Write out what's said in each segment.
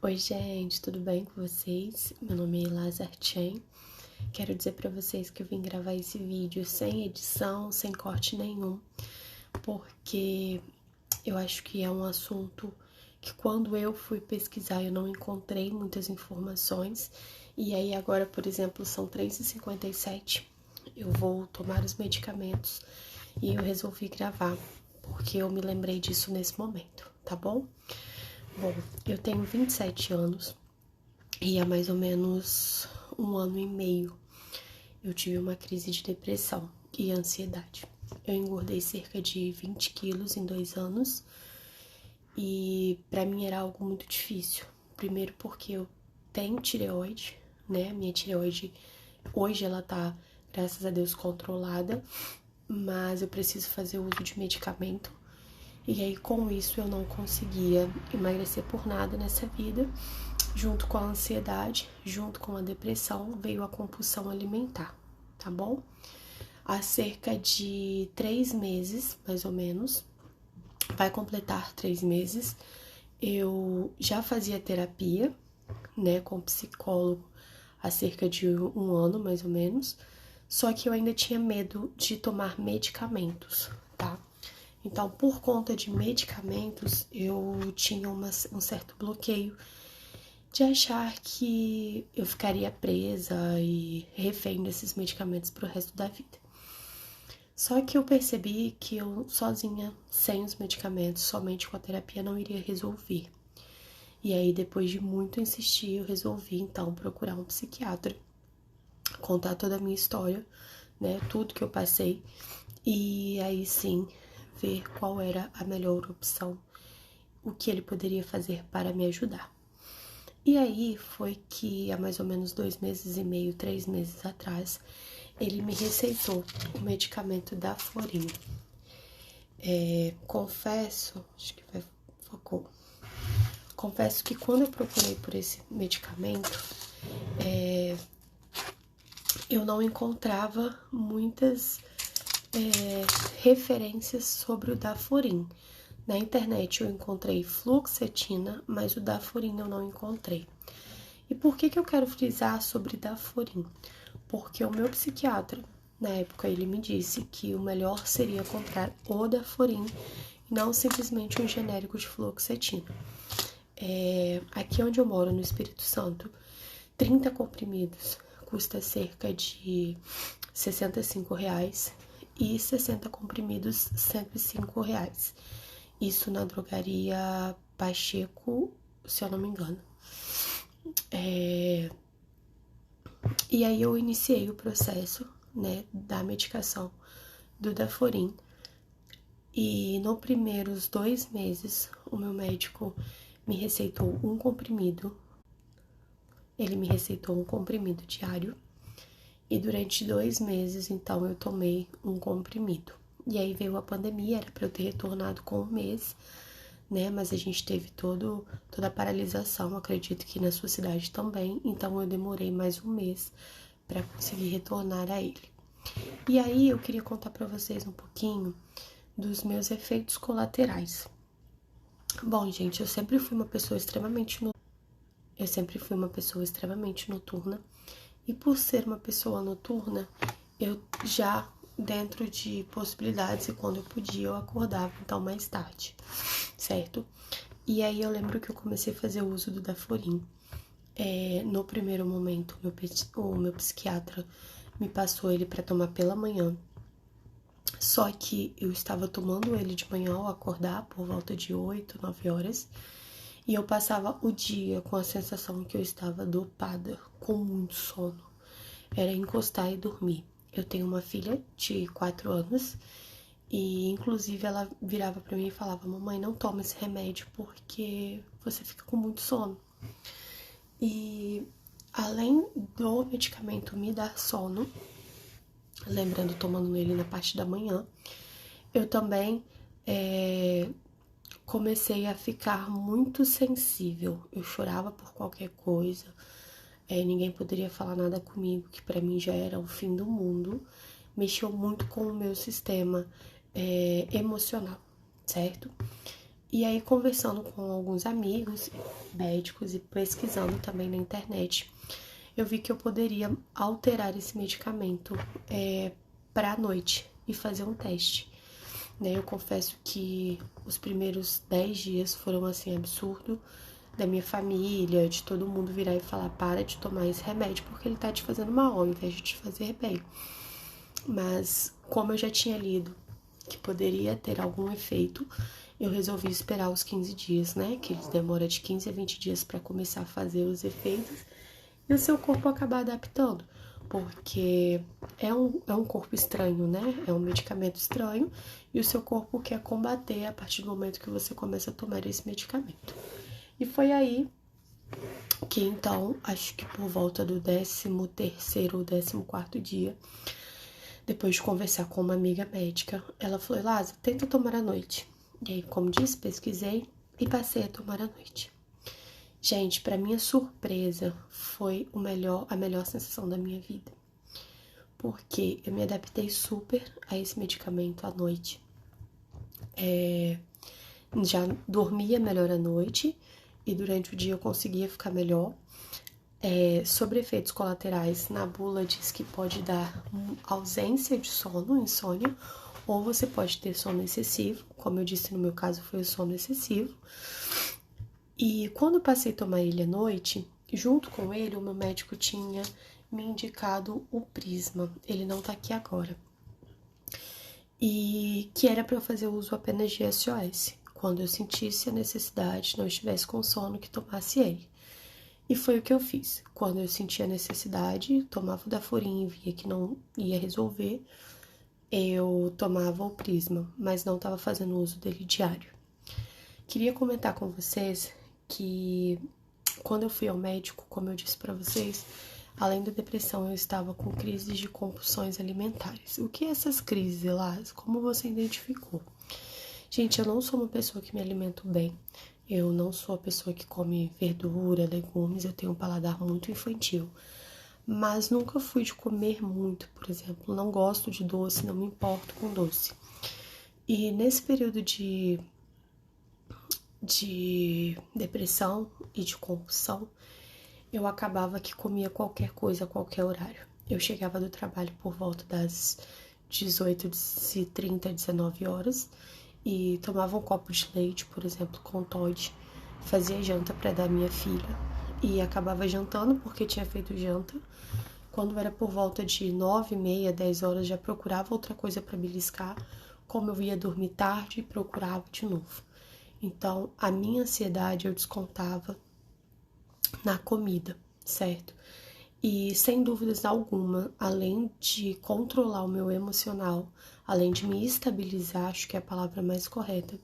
Oi, gente, tudo bem com vocês? Meu nome é Lázar Chen. Quero dizer pra vocês que eu vim gravar esse vídeo sem edição, sem corte nenhum, porque eu acho que é um assunto que quando eu fui pesquisar eu não encontrei muitas informações. E aí agora, por exemplo, são 3h57, eu vou tomar os medicamentos e eu resolvi gravar, porque eu me lembrei disso nesse momento, tá bom? Bom, eu tenho 27 anos e há mais ou menos 1 ano e meio eu tive uma crise de depressão e ansiedade. Eu engordei cerca de 20 quilos em 2 anos e pra mim era algo muito difícil. Primeiro porque eu tenho tireoide, né? Minha tireoide hoje ela tá, graças a Deus, controlada, mas eu preciso fazer uso de medicamento. E aí, com isso, eu não conseguia emagrecer por nada nessa vida. Junto com a ansiedade, junto com a depressão, veio a compulsão alimentar, tá bom? Há cerca de 3 meses, mais ou menos, vai completar 3 meses, eu já fazia terapia, né, com psicólogo há cerca de 1 ano, mais ou menos, só que eu ainda tinha medo de tomar medicamentos, tá? Então, por conta de medicamentos, eu tinha um certo bloqueio de achar que eu ficaria presa e refém desses medicamentos pro resto da vida. Só que eu percebi que eu sozinha, sem os medicamentos, somente com a terapia, não iria resolver. E aí, depois de muito insistir, eu resolvi, então, procurar um psiquiatra, contar toda a minha história, né, tudo que eu passei, e aí sim ver qual era a melhor opção, o que ele poderia fazer para me ajudar. E aí foi que há mais ou menos 2 meses e meio, 3 meses atrás, ele me receitou o medicamento Daforin. Confesso, acho que focou. Confesso que quando eu procurei por esse medicamento, eu não encontrava muitas referências sobre o Daforin. Na internet eu encontrei fluoxetina, mas o Daforin eu não encontrei. E por que eu quero frisar sobre Daforin? Porque o meu psiquiatra, na época, ele me disse que o melhor seria comprar o Daforin e não simplesmente um genérico de fluoxetina. Aqui onde eu moro, no Espírito Santo, 30 comprimidos custa cerca de R$65 e 60 comprimidos R$105. Isso na drogaria Pacheco, se eu não me engano. E aí eu iniciei o processo, né, da medicação do Daforin. E nos primeiros 2 meses, o meu médico me receitou um comprimido. Ele me receitou um comprimido diário. E durante 2 meses, então, eu tomei um comprimido. E aí veio a pandemia, era para eu ter retornado com 1 mês, né? Mas a gente teve toda a paralisação, acredito que na sua cidade também. Então eu demorei mais 1 mês para conseguir retornar a ele. E aí eu queria contar para vocês um pouquinho dos meus efeitos colaterais. Bom, gente, eu sempre fui uma pessoa extremamente noturna. E por ser uma pessoa noturna, eu já, dentro de possibilidades, e quando eu podia, eu acordava então mais tarde, certo? E aí eu lembro que eu comecei a fazer uso do Daforin. No primeiro momento, o meu psiquiatra me passou ele para tomar pela manhã. Só que eu estava tomando ele de manhã ao acordar, por volta de 8, 9 horas. E eu passava o dia com a sensação que eu estava dopada, com muito sono. Era encostar e dormir. Eu tenho uma filha de 4 anos e, inclusive, ela virava pra mim e falava: mamãe, não toma esse remédio porque você fica com muito sono. E, além do medicamento me dar sono, lembrando, tomando ele na parte da manhã, eu também comecei a ficar muito sensível. Eu chorava por qualquer coisa. Ninguém poderia falar nada comigo, que pra mim já era o fim do mundo. Mexeu muito com o meu sistema emocional, certo? E aí, conversando com alguns amigos médicos e pesquisando também na internet, eu vi que eu poderia alterar esse medicamento para a noite e fazer um teste. Né? Eu confesso que os primeiros 10 dias foram assim absurdo, da minha família, de todo mundo virar e falar: para de tomar esse remédio porque ele tá te fazendo mal ao invés de te fazer bem. Mas como eu já tinha lido que poderia ter algum efeito, eu resolvi esperar os 15 dias, né? Que eles demoram de 15 a 20 dias para começar a fazer os efeitos e o seu corpo acabar adaptando, porque é um corpo estranho, né? É um medicamento estranho e o seu corpo quer combater a partir do momento que você começa a tomar esse medicamento. E foi aí que então, acho que por volta do 13º ou 14º dia, depois de conversar com uma amiga médica, ela falou: Lázaro, tenta tomar à noite. E aí, como disse, pesquisei e passei a tomar à noite. Gente, para minha surpresa, foi a melhor sensação da minha vida. Porque eu me adaptei super a esse medicamento à noite. Já dormia melhor à noite e durante o dia eu conseguia ficar melhor. Sobre efeitos colaterais, na bula diz que pode dar ausência de sono, insônia, ou você pode ter sono excessivo, como eu disse no meu caso foi o sono excessivo. E quando eu passei a tomar ele à noite, junto com ele o meu médico tinha me indicado o Prisma, ele não tá aqui agora, e que era para eu fazer uso apenas de SOS, quando eu sentisse a necessidade, não estivesse com sono, que tomasse ele. E foi o que eu fiz. Quando eu sentia necessidade, tomava o Daforin e via que não ia resolver, eu tomava o Prisma, mas não estava fazendo uso dele diário. Queria comentar com vocês que quando eu fui ao médico, como eu disse para vocês, além da depressão, eu estava com crises de compulsões alimentares. O que é essas crises, Elas? Como você identificou? Gente, eu não sou uma pessoa que me alimento bem. Eu não sou a pessoa que come verdura, legumes, eu tenho um paladar muito infantil. Mas nunca fui de comer muito, por exemplo. Não gosto de doce, não me importo com doce. E nesse período de depressão e de compulsão, eu acabava que comia qualquer coisa a qualquer horário. Eu chegava do trabalho por volta das 18h30, 19 horas e tomava um copo de leite, por exemplo, com Toddy, fazia janta para dar à minha filha e acabava jantando porque tinha feito janta. Quando era por volta de 9h30, 10 horas, já procurava outra coisa para beliscar. Como eu ia dormir tarde, procurava de novo. Então, a minha ansiedade eu descontava na comida, certo? E sem dúvidas alguma, além de controlar o meu emocional, além de me estabilizar, acho que é a palavra mais correta,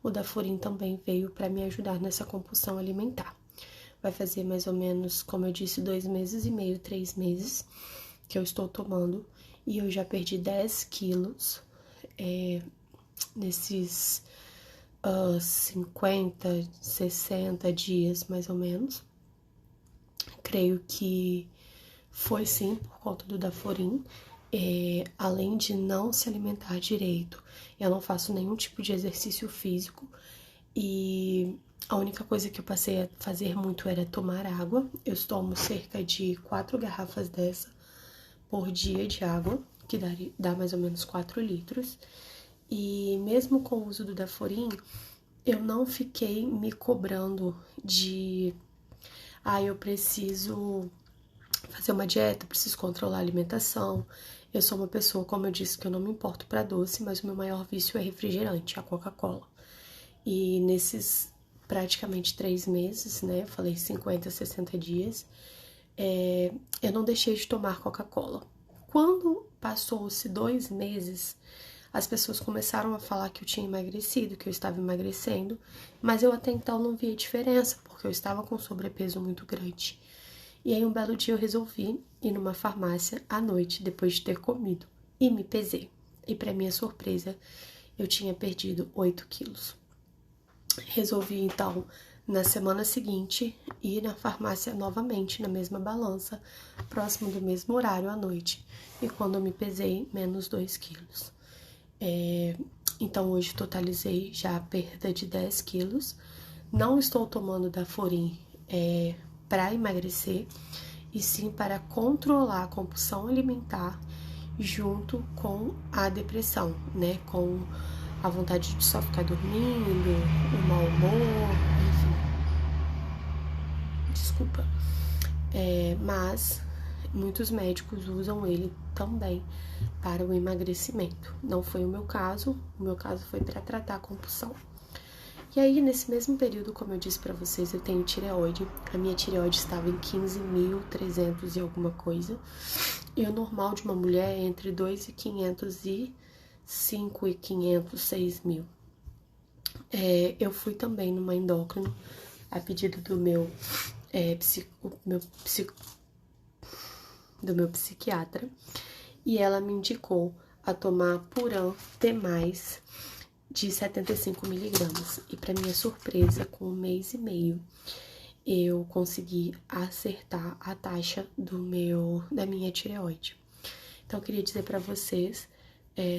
o Daforin também veio para me ajudar nessa compulsão alimentar. Vai fazer mais ou menos, como eu disse, 2 meses e meio, 3 meses que eu estou tomando e eu já perdi 10 quilos nesses 50, 60 dias mais ou menos. Creio que foi sim por conta do Daforin. Além de não se alimentar direito, eu não faço nenhum tipo de exercício físico e a única coisa que eu passei a fazer muito era tomar água. Eu tomo cerca de 4 garrafas dessa por dia de água, que dá mais ou menos 4 litros. E mesmo com o uso do Daforin, eu não fiquei me cobrando de eu preciso fazer uma dieta, preciso controlar a alimentação. Eu sou uma pessoa, como eu disse, que eu não me importo para doce, mas o meu maior vício é refrigerante, a Coca-Cola. E nesses praticamente 3 meses, né, falei 50, 60 dias, eu não deixei de tomar Coca-Cola. Quando passou-se 2 meses, as pessoas começaram a falar que eu tinha emagrecido, que eu estava emagrecendo, mas eu até então não via diferença, porque eu estava com sobrepeso muito grande. E aí um belo dia eu resolvi ir numa farmácia à noite, depois de ter comido, e me pesei. E para minha surpresa, eu tinha perdido 8 quilos. Resolvi então, na semana seguinte, ir na farmácia novamente, na mesma balança, próximo do mesmo horário à noite. E quando eu me pesei, menos 2 quilos. Então, hoje totalizei já a perda de 10 quilos. Não estou tomando Daforin para emagrecer, e sim para controlar a compulsão alimentar junto com a depressão, né? Com a vontade de só ficar dormindo, o mau humor, enfim. Desculpa. Mas muitos médicos usam ele também para o emagrecimento. Não foi o meu caso foi para tratar a compulsão. E aí, nesse mesmo período, como eu disse pra vocês, eu tenho tireoide. A minha tireoide estava em 15.300 e alguma coisa. E o normal de uma mulher é entre 2.500 e 5.500, 6.000. Eu fui também numa endócrino, a pedido do meu psiquiatra. E ela me indicou a tomar Puran T+, de 75 miligramas. E para minha surpresa, com 1 mês e meio, eu consegui acertar a taxa da minha tireoide. Então, eu queria dizer para vocês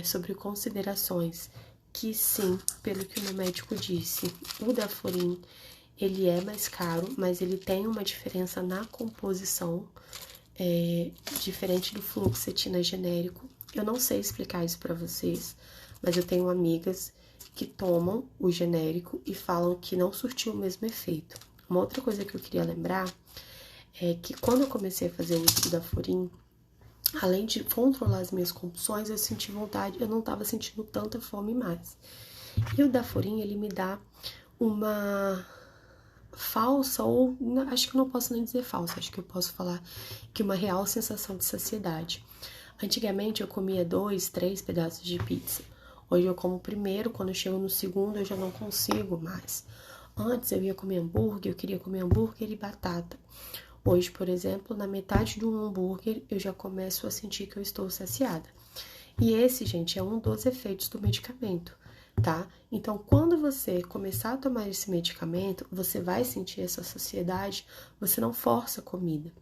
sobre considerações que sim, pelo que o meu médico disse, o Daforin, ele é mais caro, mas ele tem uma diferença na composição, diferente do fluoxetina genérico. Eu não sei explicar isso para vocês, mas eu tenho amigas que tomam o genérico e falam que não surtiu o mesmo efeito. Uma outra coisa que eu queria lembrar é que quando eu comecei a fazer o uso do Daforin, além de controlar as minhas compulsões, eu senti vontade, eu não estava sentindo tanta fome mais. E o Daforin, ele me dá uma falsa, ou acho que não posso nem dizer falsa, acho que eu posso falar que uma real sensação de saciedade. Antigamente eu comia 2, 3 pedaços de pizza. Hoje eu como o primeiro, quando eu chego no segundo eu já não consigo mais. Antes eu ia comer hambúrguer, eu queria comer hambúrguer e batata. Hoje, por exemplo, na metade de um hambúrguer eu já começo a sentir que eu estou saciada. E esse, gente, é um dos efeitos do medicamento, tá? Então, quando você começar a tomar esse medicamento, você vai sentir essa saciedade, você não força a comida.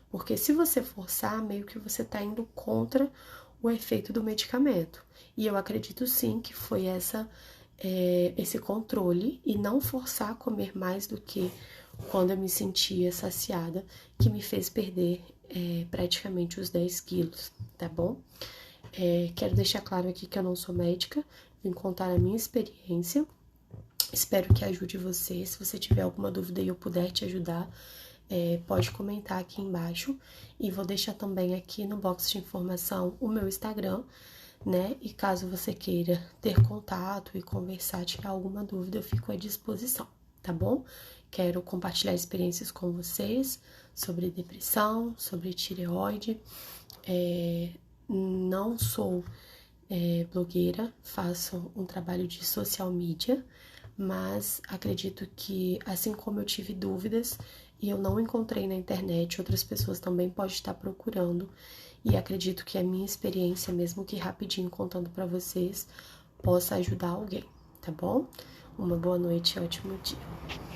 Porque se você forçar, meio que você tá indo contra o efeito do medicamento. E eu acredito sim que foi esse controle e não forçar a comer mais do que quando eu me sentia saciada, que me fez perder praticamente os 10 quilos, tá bom? Quero deixar claro aqui que eu não sou médica, vim contar a minha experiência. Espero que ajude você. Se você tiver alguma dúvida e eu puder te ajudar, pode comentar aqui embaixo. E vou deixar também aqui no box de informação o meu Instagram, né? E caso você queira ter contato e conversar, tirar alguma dúvida, eu fico à disposição, tá bom? Quero compartilhar experiências com vocês sobre depressão, sobre tireoide. Não sou blogueira, faço um trabalho de social media, mas acredito que, assim como eu tive dúvidas e eu não encontrei na internet, outras pessoas também podem estar procurando, e acredito que a minha experiência, mesmo que rapidinho contando para vocês, possa ajudar alguém, tá bom? Uma boa noite e ótimo dia.